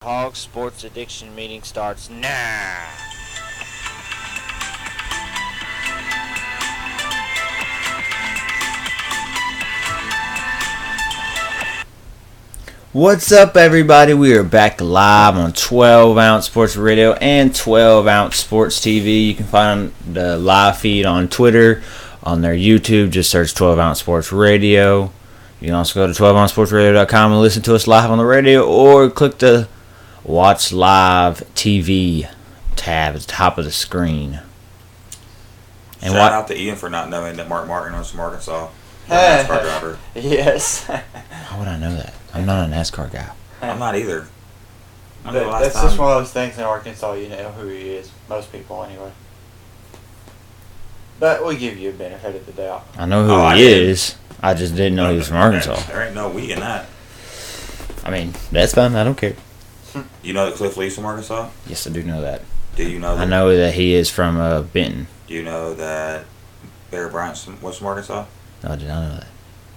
Hog Sports Addiction meeting starts now. What's up, everybody? We are back live on 12 Ounce Sports Radio and 12 Ounce Sports TV. You can find the live feed on Twitter, on their YouTube. Just search 12 Ounce Sports Radio. You can also go to 12ouncesportsradio.com and listen to us live on the radio, or click the Watch Live TV tab at the top of the screen. And shout out to Ian for not knowing that Mark Martin was from Arkansas. NASCAR driver. Yes. How would I know that? I'm not a NASCAR guy. I'm not either. That's just one of those things in Arkansas, you know who he is. Most people, anyway. But we give you a benefit of the doubt. I know who he is. I just didn't know he was from Arkansas. There ain't no we in that. I mean, that's fine. I don't care. You know that Cliff Lee's from Arkansas? Yes, I do know that. Do you know that? I know that he is from Benton. Do you know that Bear Bryant was from Arkansas? No, I did not know that.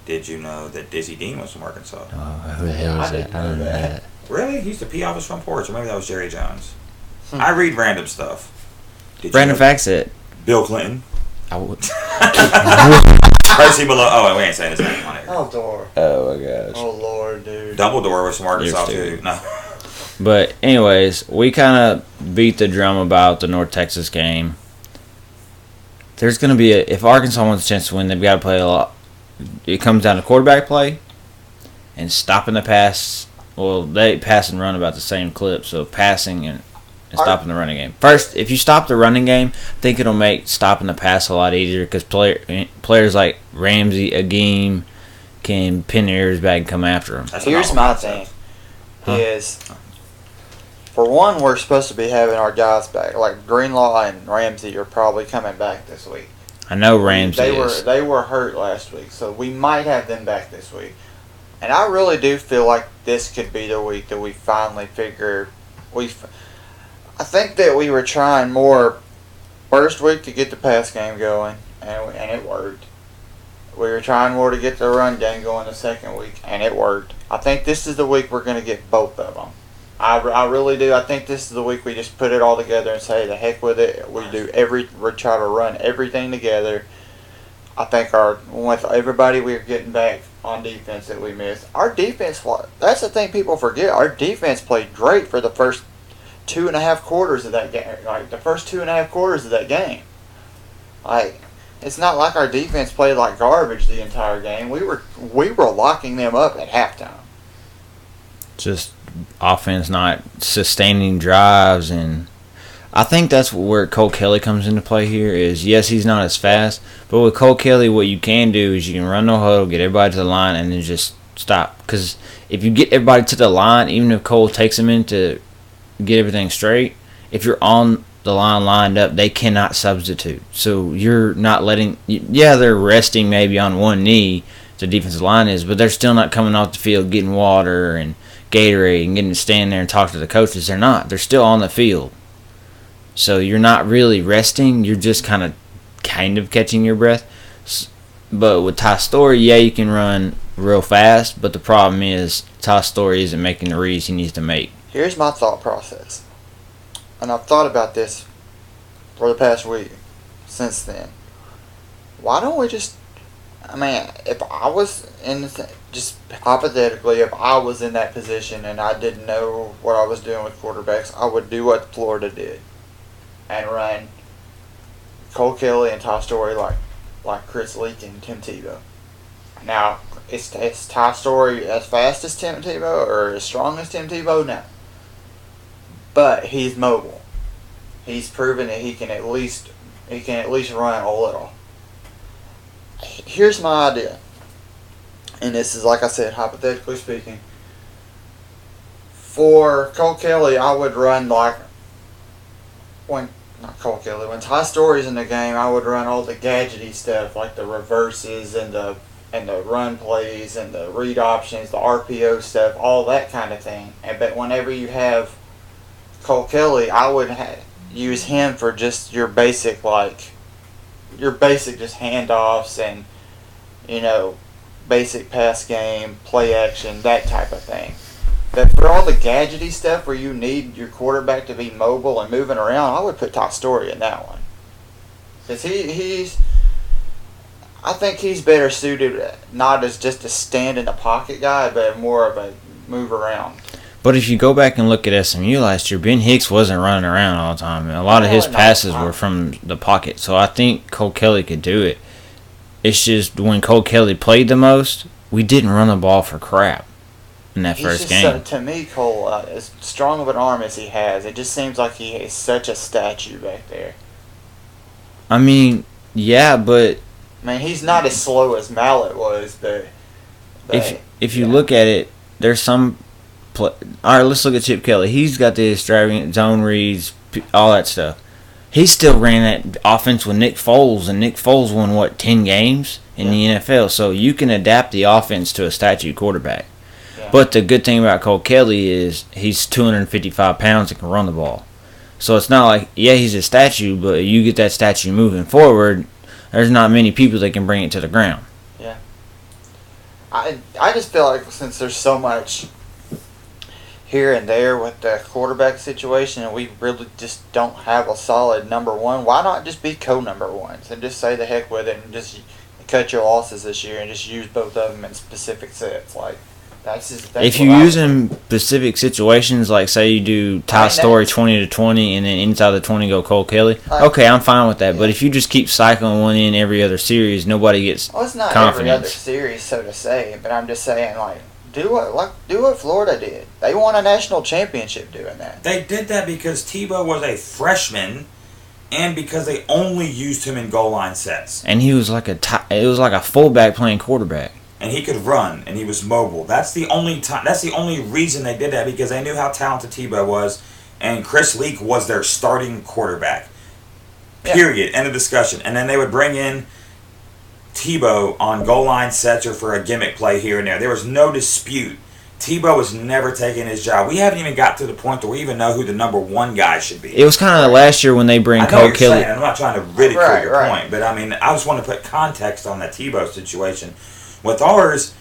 Did you know that Dizzy Dean was from Arkansas? Oh, who the hell is that? I don't know that. Really? He used to pee off his front porch, or maybe that was Jerry Jones. I read random stuff. Random facts that Bill Clinton. I would. Percy Malone. Oh, we ain't saying his name on it. Oh, Lord. Oh my gosh. Oh, Lord, dude. Dumbledore was from Arkansas too. No. But anyways, we kind of beat the drum about the North Texas game. There's going to be if Arkansas wants a chance to win, they've got to play a lot. It comes down to quarterback play and stopping the pass. Well, they pass and run about the same clip, so passing and stopping the running game. First, if you stop the running game, I think it'll make stopping the pass a lot easier because players like Ramsey, Agim can pin their ears back and come after them. Here's my thing. Is, for one, we're supposed to be having our guys back. Like Greenlaw and Ramsey are probably coming back this week. I know Ramsey is. They were hurt last week, so we might have them back this week. And I really do feel like this could be the week that we finally figure. I think that we were trying more first week to get the pass game going, and it worked. We were trying more to get the run game going the second week, and it worked. I think this is the week we're going to get both of them. I really do. I think this is the week we just put it all together and say the heck with it. We try to run everything together. I think with everybody we're getting back on defense that we missed. Our defense, that's the thing people forget. Our defense played great for the first 2.5 quarters of that game. Like the first 2.5 quarters of that game. Like, it's not like our defense played like garbage the entire game. We were locking them up at halftime. Just offense not sustaining drives, and I think that's where Cole Kelly comes into play here. Is yes, he's not as fast, but with Cole Kelly, what you can do is you can run no huddle, get everybody to the line, and then just stop. Because if you get everybody to the line, even if Cole takes them in to get everything straight, if you're on the line lined up, they cannot substitute. So you're not letting. Yeah, they're resting maybe on one knee. The defensive line is, but they're still not coming off the field getting water and Gatorade and getting to stand there and talk to the coaches. They're not. They're still on the field. So you're not really resting. You're just kind of catching your breath. But with Ty Storey, yeah, you can run real fast. But the problem is Ty Storey isn't making the reads he needs to make. Here's my thought process. And I've thought about this for the past week since then. Why don't we just... I mean, if I was just hypothetically, if I was in that position and I didn't know what I was doing with quarterbacks, I would do what Florida did and run Cole Kelly and Ty Storey like Chris Leak and Tim Tebow. Now, is Ty Storey as fast as Tim Tebow or as strong as Tim Tebow? No. But he's mobile. He's proven that he can at least run a little. Here's my idea, and this is, like I said, hypothetically speaking. For Cole Kelly, I would run when Ty Storey's in the game, I would run all the gadgety stuff like the reverses and the run plays and the read options, the RPO stuff, all that kind of thing. But whenever you have Cole Kelly, I would use him for just your basic just handoffs and, basic pass game, play action, that type of thing. But for all the gadgety stuff where you need your quarterback to be mobile and moving around, I would put Todd Story in that one. Because I think he's better suited not as just a stand in the pocket guy, but more of a move around. But if you go back and look at SMU last year, Ben Hicks wasn't running around all the time. A lot of his passes were from the pocket. So I think Cole Kelly could do it. It's just when Cole Kelly played the most, we didn't run the ball for crap in that first game. To me, Cole, as strong of an arm as he has, it just seems like he is such a statue back there. I mean, yeah, but I mean, he's not as slow as Mallet was, but if you look at it, there's some. All right, let's look at Chip Kelly. He's got the extravagant zone reads, all that stuff. He still ran that offense with Nick Foles, and Nick Foles won 10 games in the NFL. So you can adapt the offense to a statue quarterback. Yeah. But the good thing about Cole Kelly is he's 255 pounds and can run the ball. So it's not like, yeah, he's a statue, but you get that statue moving forward, there's not many people that can bring it to the ground. Yeah. I just feel like since there's so much here and there with the quarterback situation and we really just don't have a solid number one, why not just be co-number ones and just say the heck with it and just cut your losses this year and just use both of them in specific sets? Like, that's if you use in specific situations, like say you do Ty Story 20-20 and then inside the 20 go Cole Kelly, okay, I'm fine with that. Yeah. But if you just keep cycling one in every other series, nobody gets it's not confidence. Every other series, so to say, but I'm just saying, like, do what Florida did. They won a national championship doing that. They did that because Tebow was a freshman, and because they only used him in goal line sets. And he was like a fullback playing quarterback. And he could run, and he was mobile. That's the only time. That's the only reason they did that, because they knew how talented Tebow was, and Chris Leak was their starting quarterback. Period. End of discussion. And then they would bring in Tebow on goal line sets or for a gimmick play here and there. There was no dispute. Tebow was never taking his job. We haven't even got to the point where we even know who the number one guy should be. It was kind of last year when they bring Cole Kelly. I'm not trying to ridicule your point, but I mean, I just want to put context on that Tebow situation. With ours,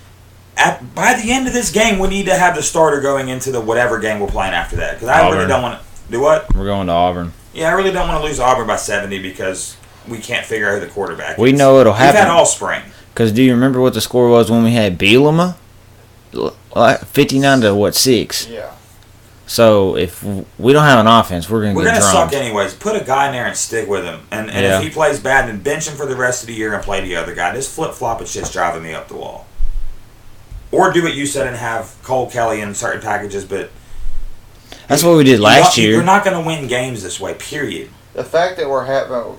by the end of this game, we need to have the starter going into the whatever game we're playing after that. Because I really don't want to do what? We're going to Auburn. Yeah, I really don't want to lose Auburn by 70 because we can't figure out who the quarterback is. We know it'll happen. We've had all spring. Because do you remember what the score was when we had Bielema? 59-6. Yeah. So if we don't have an offense, we're going to get drunk. We're going to suck anyways. Put a guy in there and stick with him. And if he plays bad, then bench him for the rest of the year and play the other guy. This flip-flopping shit's driving me up the wall. Or do what you said and have Cole Kelly in certain packages, but that's what we did last year. You're not going to win games this way, period. The fact that we're having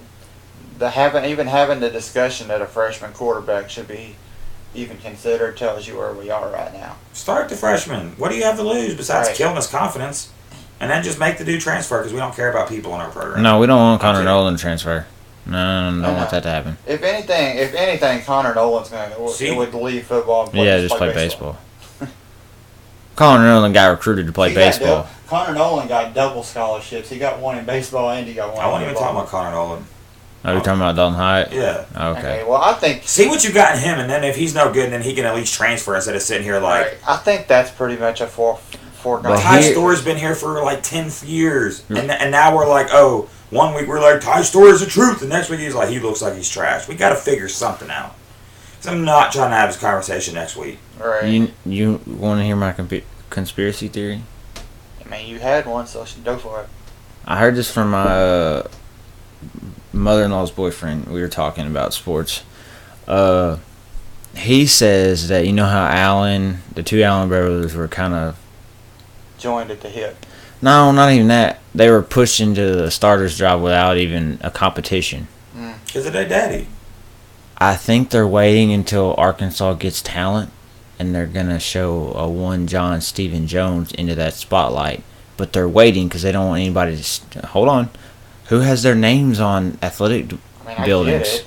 the discussion that a freshman quarterback should be even considered tells you where we are right now. Start the freshman. What do you have to lose besides killing his confidence? And then just make the dude transfer because we don't care about people in our program. No, we don't want Connor Nolan to transfer. No, don't want that to happen. If anything, Connor Nolan's going to would leave football and just play baseball. Connor Nolan got recruited to play baseball. Connor Nolan got double scholarships. He got one in baseball and he got one in football. I wasn't even talking about Connor Nolan. Oh, you're talking about Dalton Hyatt? Yeah. Okay. Well, I think... See what you got in him, and then if he's no good, then he can at least transfer instead of sitting here like... Right. I think that's pretty much a foregone. Ty Story's been here for like 10 years, and now we're like, 1 week we're like, Ty Story's the truth, the next week he's like, he looks like he's trash. We got to figure something out. Because I'm not trying to have this conversation next week. Right. You want to hear my conspiracy theory? I mean, you had one, so go for it. I heard this from my... mother-in-law's boyfriend. We were talking about sports. He says that, you know how the two Allen brothers were kind of joined at the hip. No, not even that. They were pushed into the starter's job without even a competition. Because of their daddy. I think they're waiting until Arkansas gets talent, and they're going to show a one John Stephen Jones into that spotlight. But they're waiting because they don't want anybody to... Hold on. Who has their names on athletic buildings? I get it.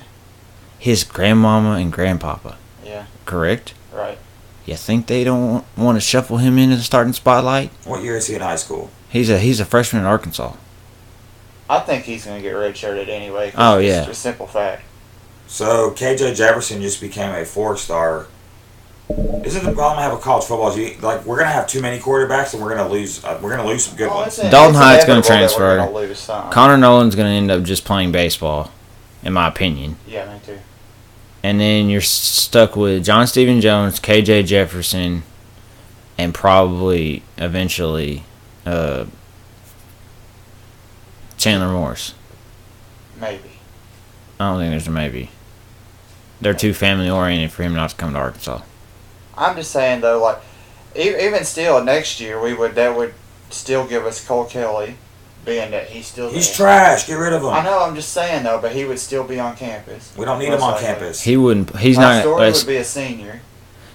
His grandmama and grandpapa. Yeah. Correct? Right. You think they don't want to shuffle him into the starting spotlight? What year is he in high school? He's a freshman in Arkansas. I think he's going to get redshirted anyway. Oh, yeah. It's a simple fact. So KJ Jefferson just became a 4-star This is the problem I have with college football. We're gonna have too many quarterbacks, and we're gonna lose. We're gonna lose some good ones. Dalton Hyatt's gonna inevitable that we're transfer. gonna lose some. Connor Nolan's going to end up just playing baseball, in my opinion. Yeah, me too. And then you're stuck with John Stephen Jones, KJ Jefferson, and probably eventually Chandler Morris. Maybe. I don't think there's a maybe. They're too family oriented for him not to come to Arkansas. I'm just saying though, like even still next year that would still give us Cole Kelly, being that he's still He's there. trash. Get rid of him. I know. I'm just saying though, but he would still be on campus. We don't need him Most on likely. campus. He wouldn't. He's My not. story as- would be a senior.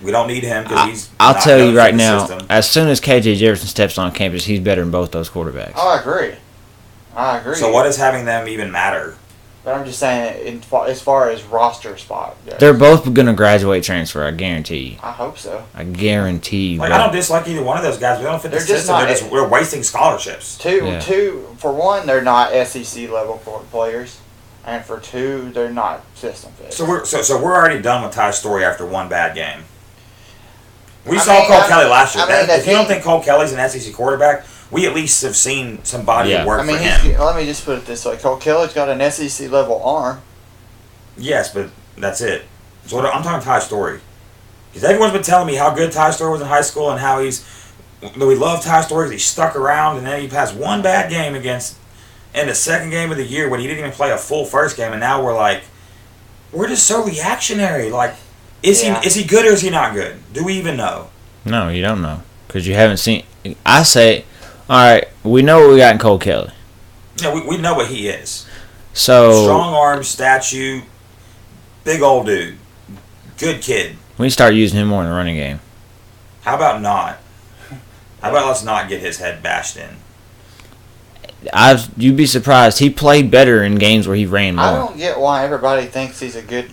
We don't need him because he's. I'll not tell good you for right the now. system. As soon as KJ Jefferson steps on campus, he's better than both those quarterbacks. Oh, I agree. So what does having them even matter? But I'm just saying, as far as roster spot goes, They're both going to graduate transfer. I guarantee you. I hope so. I guarantee you. Like bro. I don't dislike either one of those guys. We don't fit the They're just system. not- We're wasting scholarships. Yeah. For one, they're not SEC level players, and for two, they're not system fit. So we're already done with Ty's story after one bad game. We I saw mean, Cole Kelly last year. I mean, If you don't he- think Cole Kelly's an SEC quarterback, we at least have seen some body Yeah. of work I mean, for him. let me just put it this way: Cole Kelly's got an SEC level arm. Yes, but that's it. So I'm talking Ty's story. Because everyone's been telling me how good Ty's story was in high school and how we love Ty's story because he stuck around and then he passed one bad game in the second game of the year when he didn't even play a full first game, and now we're just so reactionary. Like, is he good or is he not good? Do we even know? No, you don't know. Because you haven't seen. I say, all right, we know what we got in Cole Kelly. Yeah, we know what he is. So Strong arm, statue, big old dude, good kid. we need to start using him more in the running game. How about not? How about let's not get his head bashed in? You'd be surprised. He played better in games where he ran more. I don't get why everybody thinks he's a good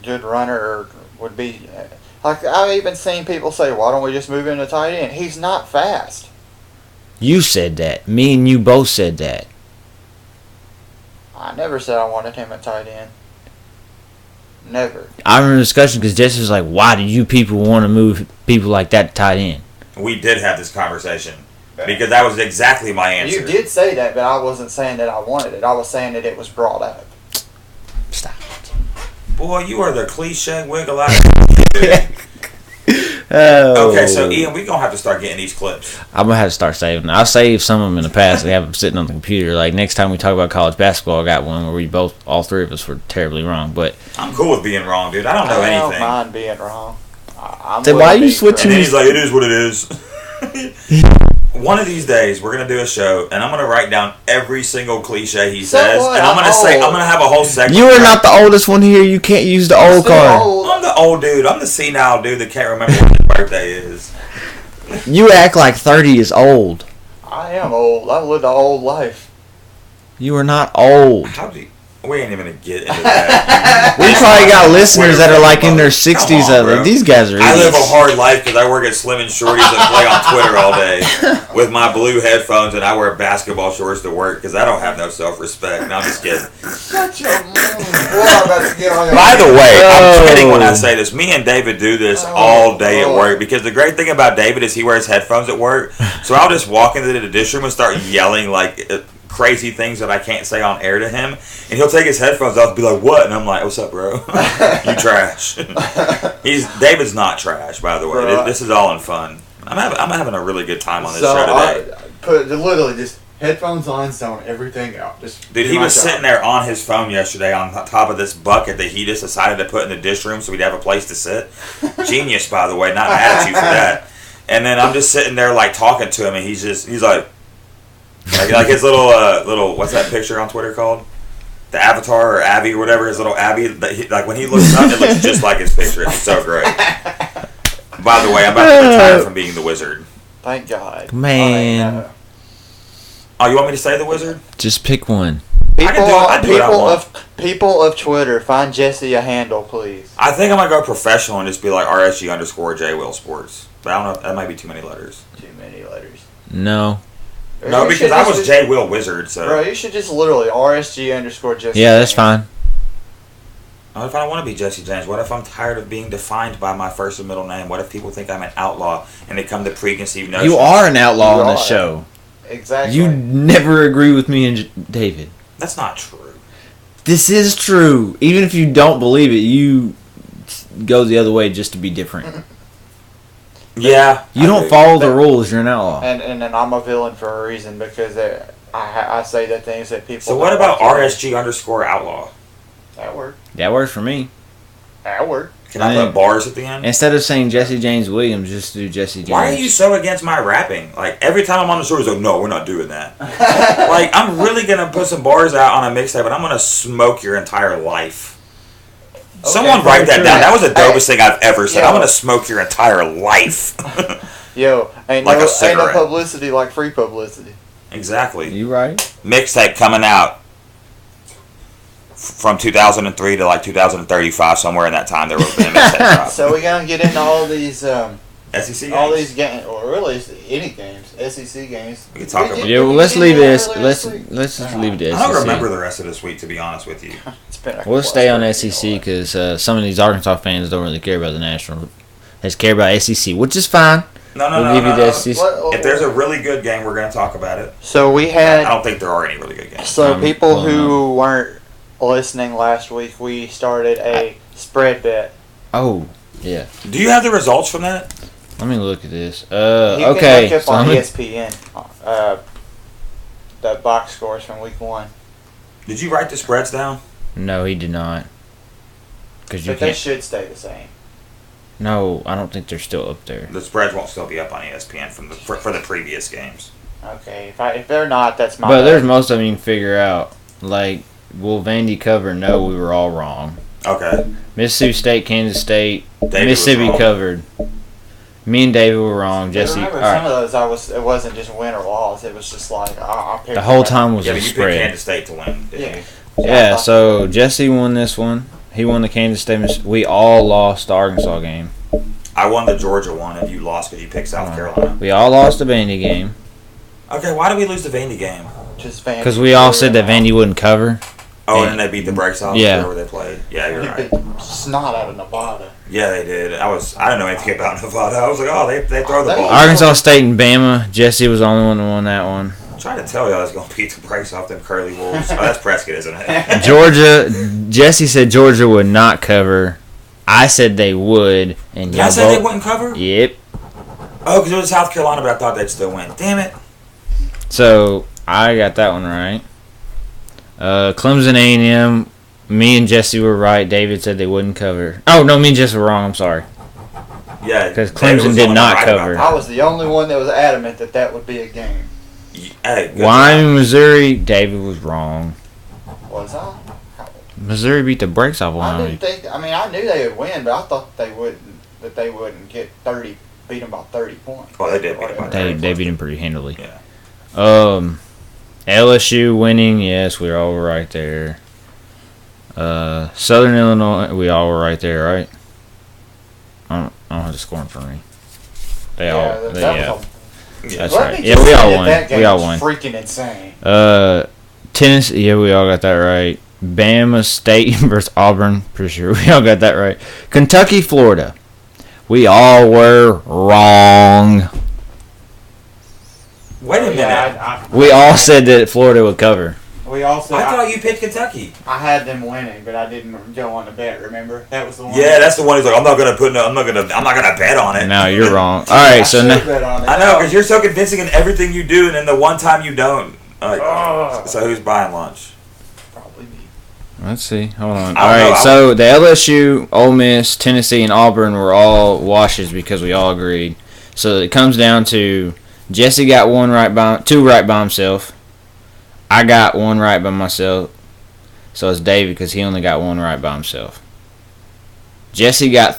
runner or would be. Like, I've even seen people say, "Why don't we just move him to tight end?" He's not fast. You said that. Me and you both said that. I never said I wanted him at tight end. Never. I remember the discussion because Jesse was like, "Why do you people want to move people like that to tight end?" We did have this conversation because that was exactly my answer. You did say that, but I wasn't saying that I wanted it. I was saying that it was brought up. Stop. Boy, you are the cliche wiggle out. Oh. Okay, so Ian, we're gonna have to start getting these clips. I'm gonna have to start saving. I've saved some of them in the past. I have them sitting on the computer. Like next time we talk about college basketball, I got one where all three of us were terribly wrong. But I'm cool with being wrong, dude. I don't know I don't anything. mind being wrong. I'm Then willing why to you be switching And then correct. he's like, "It is what it is." One of these days, we're gonna do a show, and I'm gonna write down every single cliche he So says, what? and I'm gonna I'm have a whole segment. you are not the oldest one here. You can't use the old Still card. old. I'm the old dude. I'm the senile dude that can't remember what his birthday is. You act like 30 is old. I am old. I lived an old life. You are not old. How do you, we ain't even gonna get into that. We probably got listeners that are like in their Come 60s. on, bro. Like, these guys are I live a idiots. hard life because I work at Slim and Shorty's and play on Twitter all day with my blue headphones, and I wear basketball shorts to work because I don't have no self-respect. No, I'm just kidding. Shut your Boy, I'm about to get on your By the way, I'm Oh. kidding when I say this. Me and David do this all day at work because the great thing about David is he wears headphones at work. So I'll just walk into the dish room and start yelling like crazy things that I can't say on air to him, and he'll take his headphones off and be like, "What?" And I'm like, "What's up, bro? You trash." David's not trash, by the way. Bro, This is all in fun. I'm having a really good time on this So show today. I put literally just headphones on, zone everything out. Just Dude, do he my was job. sitting there on his phone yesterday on top of this bucket that he just decided to put in the dish room so we'd have a place to sit. Genius, by the way. Not mad at you for that. And then I'm just sitting there like talking to him, and he's like his little what's that picture on Twitter called? The Avatar or Abby or whatever, his little Abby. Like when he looks up, it looks just like his picture. It's so great. By the way, I'm about to retire from being the wizard. Thank God. Man. Oh, you want me to say the wizard? Just pick one. I can do it. I do what I want. People of Twitter, find Jesse a handle, please. I think I'm gonna go professional and just be like RSG_J Will Sports. But I don't know. That might be too many letters. Too many letters. No. No, You because should I just- was J Will Wizard. So Bro, you should just literally RSG_Jesse. Yeah, that's fine. What if I don't want to be Jesse James? What if I'm tired of being defined by my first and middle name? What if people think I'm an outlaw and they come to preconceived notions? You are an outlaw You on this are. show. Exactly. You never agree with me and David. That's not true. This is true. Even if you don't believe it, you go the other way just to be different. Yeah. You don't follow the rules. You're an outlaw. And then I'm a villain for a reason because I say the things that people. So what don't about like to hear. RSG_outlaw? That worked. That works for me. That worked. Can I Yeah. put bars at the end? Instead of saying Jesse James Williams, just do Jesse James. Why are you so against my rapping? Like, every time I'm on the show, he's like, no, we're not doing that. Like, I'm really going to put some bars out on a mixtape, and I'm going to smoke your entire life. Someone write that true. down. That was the Hey, dopest thing I've ever said. yo. I'm going to smoke your entire life. Yo, ain't Like a no cigarette. publicity like free publicity. Exactly. You right? Mixtape coming out from 2003 to like 2035, somewhere in that time there will be a mixtape drop. So we're gonna get into all these SEC all games. these games, or really any games, SEC games. We can talk Did about- Yeah. Well, did let's you leave get this. earlier Let's this week? just leave it to I don't SEC. remember the rest of this week, to be honest with you. It's been a We'll couple stay on hours, SEC you know. because some of these Arkansas fans don't really care about the national. They just care about SEC, which is fine. No, no, We'll no, give no, you the no. SEC. What- If there's a really good game, we're going to talk about it. So we I had don't think there are any really good games. so people well, who weren't listening last week, we started a spread bet. Oh, yeah. Do you have the results from that? Let me look at this. You Okay. can look up So on I'm gonna- ESPN the box scores from week 1. Did you write the spreads down? No, he did not. Because you But they can't. should stay the same. No, I don't think they're still up there. The spreads won't still be up on ESPN from the for the previous games. Okay, if they're not, that's my But bad. there's most of them you can figure out. Like, will Vandy cover? No, we were all wrong. Okay. Mississippi State, Kansas State, David Mississippi was wrong. covered. Me and David were wrong. Jesse, all Remember, some right. of those it wasn't just win or loss. It was just like I picked The whole that. time was Yeah, a but you picked spread. Kansas State to win. Didn't Yeah. you? Yeah, so Jesse won this one. He won the Kansas State. We all lost the Arkansas game. I won the Georgia one, and you lost because you picked South Carolina. We all lost the Vandy game Okay, why did we lose the Vandy game? Just Vandy. because we all said that Vandy wouldn't cover. Oh, Yeah. and then they beat the brakes off Yeah. wherever they played. Yeah, you're He right. beat snot out of Nevada. Yeah, they did. I didn't know anything about Nevada. I was like, oh, they throw the They- ball. Arkansas State and Bama. Jesse was the only one that won that one. I'm trying to tell you I was going to beat the brakes off them Curly Wolves. Oh, that's Prescott, isn't it? Georgia. Jesse said Georgia would not cover. I said they would, and I y'all said they both. wouldn't cover? Yep. Oh, because it was South Carolina, but I thought they'd still win. Damn it. So I got that one right. Clemson A&M. Me and Jesse were right. David said they wouldn't cover. Oh no, me and Jesse were wrong. I'm sorry. Yeah, 'Cause David Clemson was the did one not right about cover. that. I was the only one that was adamant that that would be a game. Hey, good Wyoming, Missouri. David was wrong. Was I? Missouri beat the brakes off I Wyoming. didn't think. I mean, I knew they would win, but I thought they wouldn't. That they wouldn't get 30, beat them by 30 points. Well, they did beat them by They 30. beat him pretty handily. Yeah. LSU winning. Yes, we all were right there. Southern Illinois. We all were right there, right? I don't have the score in front of me. They all. that Yeah. was Yeah. That's Let right. me Yeah, just we say all that won. That game We all was won. freaking insane. Tennessee. Yeah, we all got that right. Bama State versus Auburn. Pretty sure we all got that right. Kentucky, Florida. We all were wrong. Wait a minute. Yeah, We all said that Florida would cover. we all said I thought you picked Kentucky. I had them winning, but I didn't go on the bet. Remember, that was the one. Yeah, that's the one who's like, I'm not gonna bet on it. Now you're wrong. All right, I so should now. bet on it. I know, because you're so convincing in everything you do, and then the one time you don't. Ugh. So who's buying lunch? Probably me. Let's see. Hold on. I All don't know. right. So the LSU, Ole Miss, Tennessee, and Auburn were all washes because we all agreed. So it comes down to Jesse got two right by himself. I got one right by myself. So it's David because he only got one right by himself. Jesse got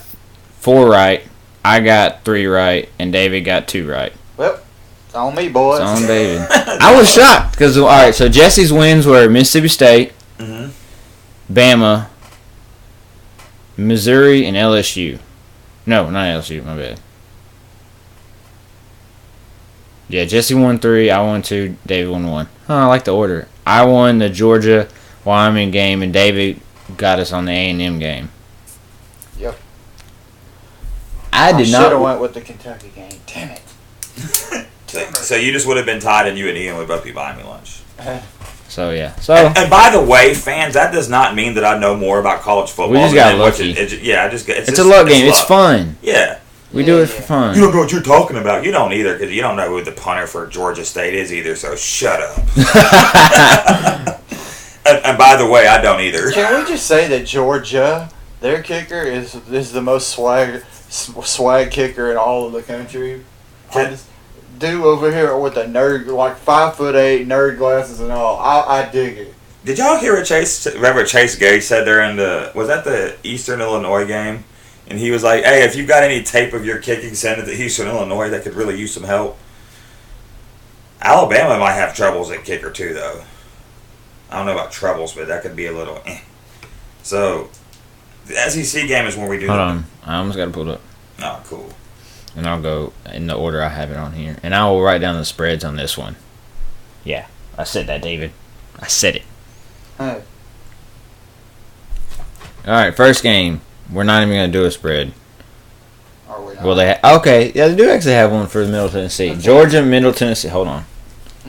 4 right. I got 3 right, and David got 2 right. Well, it's on me, boys. It's on David. I was shocked because all right. So Jesse's wins were Mississippi State, Mm-hmm. Bama, Missouri, and LSU. No, not LSU. My bad. Yeah, Jesse won 3. I won 2. David won 1. Oh, I like the order. I won the Georgia Wyoming game, and David got us on the A&M game. Yep. I did should have not. went with the Kentucky game. Damn it. So you just would have been tied, and you and Ian would both be buying me lunch. So yeah. So And by the way, fans, that does not mean that I know more about college football. We just than got lucky. Yeah, I just it's just, a luck game. It's luck. fun. Yeah. We do it for fun. You don't know what you're talking about. You don't either, because you don't know who the punter for Georgia State is either. So shut up. and by the way, I don't either. Can we just say that Georgia, their kicker is the most swag kicker in all of the country? This dude over here with a nerd, like 5'8", nerd glasses and all. I dig it. Did y'all hear what Chase Gay said during was that the Eastern Illinois game? And he was like, hey, if you got any tape of your kicking, send it to Eastern Illinois. That could really use some help. Alabama might have troubles at kicker too, though. I don't know about troubles, but that could be a little So, the SEC game is when we do Hold on. I almost got to pull it up. Oh, cool. And I'll go in the order I have it on here. And I will write down the spreads on this one. Yeah. I said that, David. I said it. Hey. Alright, first game. We're not even going to do a spread. Are we not? Well, okay. Yeah, they do actually have one for Middle Tennessee. Georgia, Middle Tennessee. Hold on.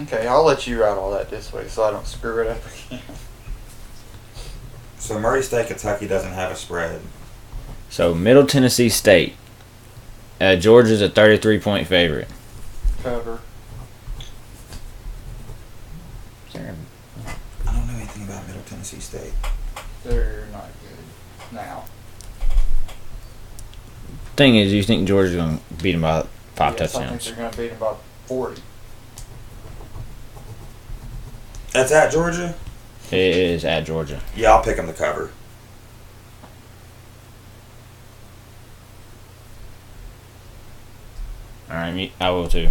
Okay, I'll let you write all that this way so I don't screw it up again. So, Murray State, Kentucky doesn't have a spread. So, Middle Tennessee State. Georgia's a 33-point favorite. Cover. I don't know anything about Middle Tennessee State. They're not good now. Thing is, you think Georgia's going to beat them by 5 Yes, I think touchdowns. they're going to beat them by 40. That's at Georgia? It is at Georgia. Yeah, I'll pick them to cover. Alright, I will too.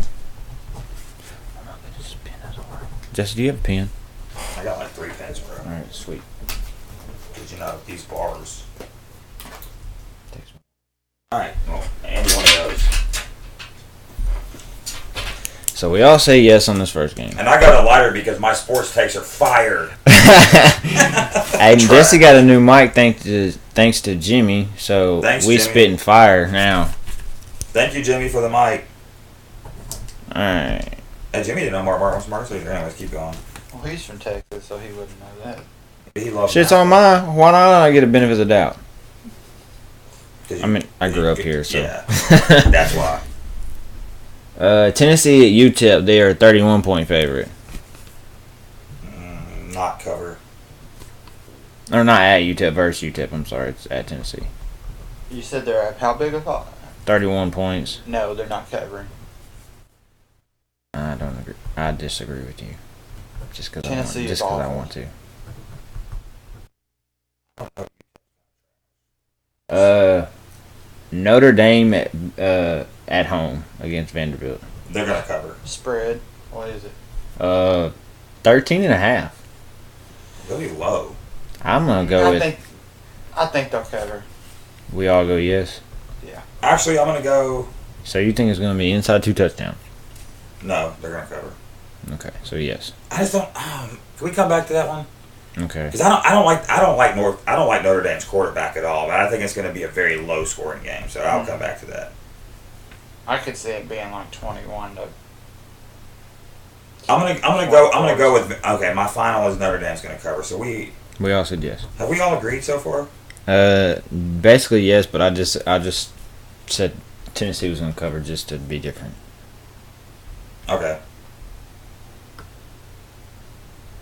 Jesse, do you have a pen? I got like 3 pens, bro. Alright, sweet. Because you know, these bars. Alright, well, and one of those. So we all say yes on this first game. And I got a lighter because my sports takes are fire. And Jesse got a new mic thanks to Jimmy, so Thanks, we Jimmy. spitting fire now. Thank you, Jimmy, for the mic. Alright. Hey, Jimmy didn't know Mark was Mark, so anyways, keep going. Well, he's from Texas, so he wouldn't know that. He loves Shit's that. on mine. Why not I get a benefit of the doubt? 'Cause I mean, I grew up here, so. Yeah, that's why. Tennessee at UTEP, they are a 31-point favorite. Not cover. Or not at UTEP, versus UTEP, I'm sorry. It's at Tennessee. You said they're at how big a thought? 31 points. No, they're not covering. I don't agree. I disagree with you. Just because Tennessee is I awful. want to. Notre Dame at home against Vanderbilt. They're gonna cover. Spread. What is it? 13.5. Really low. I'm gonna go with. I think they'll cover. We all go yes. Actually, I'm gonna go. So you think it's gonna be inside 2 touchdowns? No, they're gonna cover. Okay, so yes. I just don't. Can we come back to that one? Okay. Because I don't like Notre Dame's quarterback at all. But I think it's going to be a very low scoring game. So I'll come back to that. I could see it being like 21 to. I'm gonna go with. Okay, my final is Notre Dame's going to cover. So we all said yes. have we all agreed so far? Basically yes, but I just said Tennessee was gonna cover just to be different. Okay.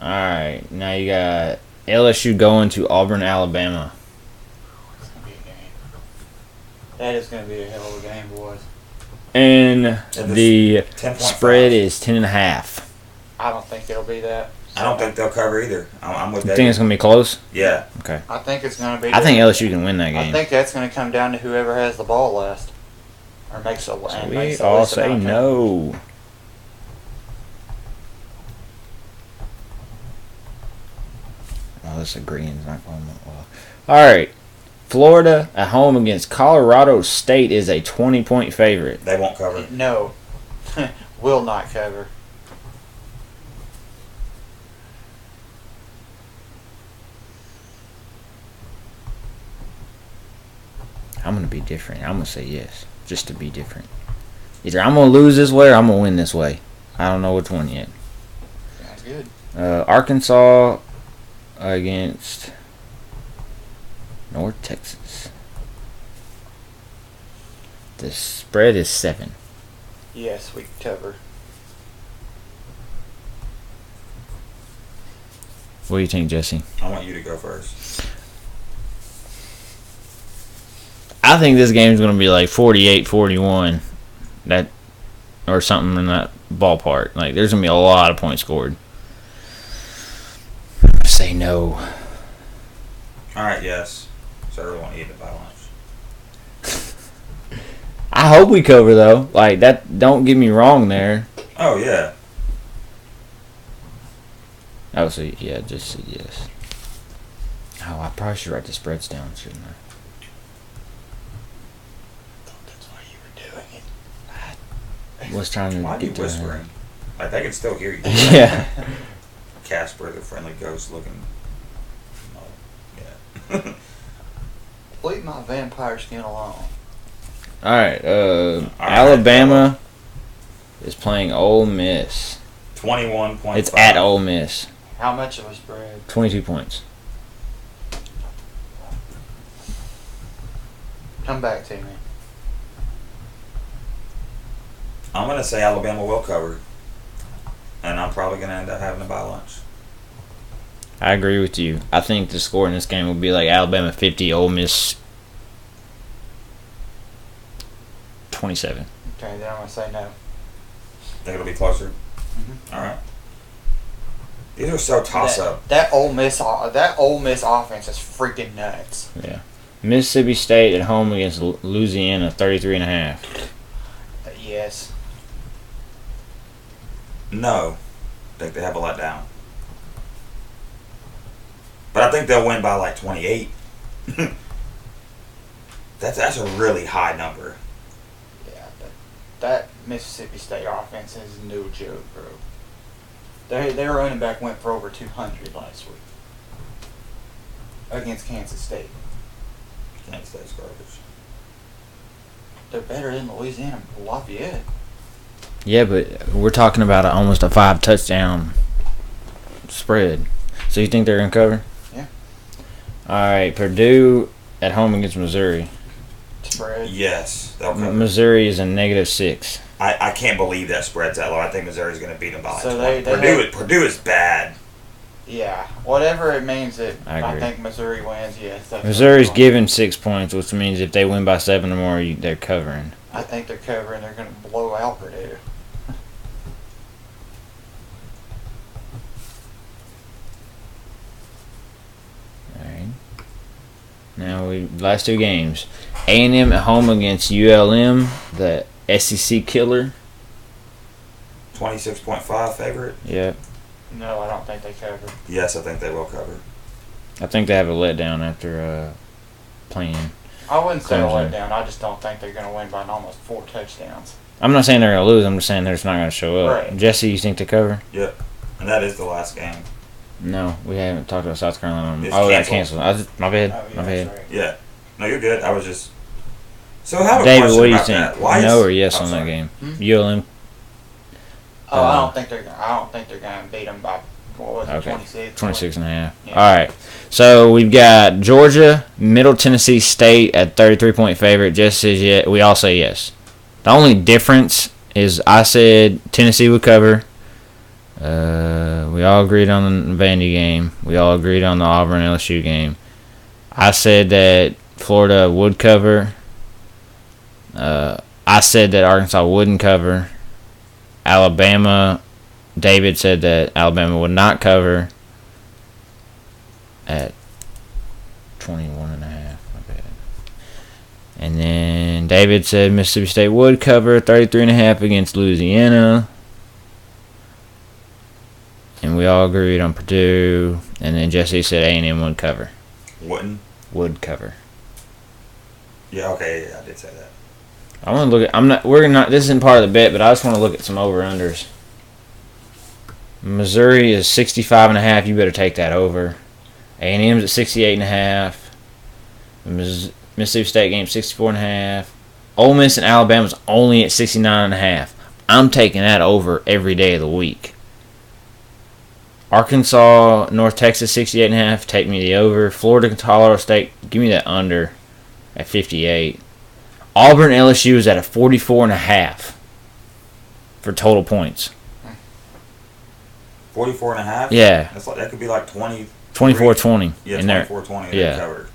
All right, now you got LSU going to Auburn, Alabama. It's gonna be a game. That is gonna be a hell of a game, boys. And the 10.5. spread is 10.5. I don't think it'll be that. I don't think they'll cover either. I'm with You David. think it's gonna be close? Yeah. Okay. I think it's gonna be. I think LSU can win that I game. think that's gonna come down to whoever has the ball last, or makes a. So and we makes the all least say amount of no. Oh, this agreeing's not going that well. All right, Florida at home against Colorado State is a 20-point favorite. They won't cover. No, will not cover. I'm going to be different. I'm going to say yes, just to be different. Either I'm going to lose this way or I'm going to win this way. I don't know which one yet. Sounds good. Arkansas against North Texas. The spread is 7. Yes, we cover. What do you think, Jesse? I want you to go first. I think this game is going to be like 48-41, or something in that ballpark. Like, there's going to be a lot of points scored. Say no. All right, yes. So I really want to eat it by lunch. I hope we cover, though. Like, that. Don't get me wrong there. Oh, yeah. I would say, yeah, just say yes. Oh, I probably should write the spreads down, shouldn't I? That's why you were doing it. Was trying to Why are you get to whispering? Like, they can still hear you. Yeah. Casper, the friendly ghost looking. Oh, yeah. Leave my vampire skin alone. All right. Alabama is playing Ole Miss. 21.5. It's at Ole Miss. How much of a spread? 22 points. Come back to me. I'm going to say Alabama will cover. And I'm probably going to end up having to buy lunch. I agree with you. I think the score in this game will be like Alabama 50, Ole Miss 27. Okay, then I'm going to say no. Think it'll be closer? Mhm. All right. These are so toss-up. That Ole Miss offense is freaking nuts. Yeah. Mississippi State at home against Louisiana 33.5. Yes. No. I think they have a letdown. But I think they'll win by like 28. That's a really high number. Yeah, but that Mississippi State offense is no joke, bro. Their running back went for over 200 last week against Kansas State. Kansas State's garbage. They're better than Louisiana Lafayette. Yeah, but we're talking about almost a 5-touchdown spread. So you think they're going to cover? Yeah. All right, Purdue at home against Missouri. Spread. Yes, they'll cover. Missouri is a -6. I can't believe that spread's that low. I think Missouri's going to beat them by like So 20. they Purdue is bad. Yeah, whatever it means that I I agree. think Missouri wins. Yes, that's Missouri's what I'm given 6 points, which means if they win by 7 or more, they're covering. I think they're covering. They're going to blow out Purdue. All right. Now last 2 games. A&M at home against ULM, the SEC killer. 26.5 favorite. Yep. No, I don't think they cover. Yes, I think they will cover. I think they have a letdown after playing. I wouldn't say a Clemson. letdown. I just don't think they're going to win by almost 4 touchdowns. I'm not saying they're going to lose. I'm just saying they're just not going to show up. Right. Jesse, you think they cover? Yep. And that is the last game. No, we haven't talked about South Carolina. It's That canceled. canceled. My bad. Oh, yeah, My bad. that's right. Yeah. No, you're good. I was just. So I have a David, question what do you about think? that. Why No is, or yes I'm on sorry. that game? Hmm? ULM. Oh, I don't think they're. I don't think they're going to beat them by what was it, Okay. 26? 26 and a half. Yeah. All right. So we've got Georgia, Middle Tennessee State at 33-point favorite. Jess says yeah. We all say yes. The only difference is I said Tennessee would cover. We all agreed on the Vandy game. We all agreed on the Auburn LSU game. I said that Florida would cover. I said that Arkansas wouldn't cover. Alabama, David said that Alabama would not cover at 21 and a half. My bad. And then David said Mississippi State would cover 33 and a half against Louisiana. And we all agreed on Purdue. And then Jesse said A&M would cover. Wouldn't? Would cover. Yeah, okay, yeah, I did say that. I want to look at. We're not. This isn't part of the bet, but I just want to look at some over unders. Missouri is 65 and a half. You better take that over. A&M's at 68 and a half. Mississippi State game 64.5. Ole Miss and Alabama's only at 69.5. I'm taking that over every day of the week. Arkansas, North Texas 68.5. Take me the over. Florida, Colorado State. Give me that under at 58. Auburn, LSU is at a 44.5 for total points. 44.5. Yeah, That could be like 20. 24-20. Yeah, in there. 24-20. Yeah. Covered.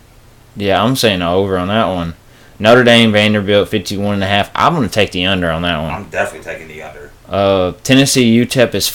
Yeah, I'm saying over on that one. Notre Dame, Vanderbilt 51.5. I'm going to take the under on that one. I'm definitely taking the under. Tennessee, UTEP is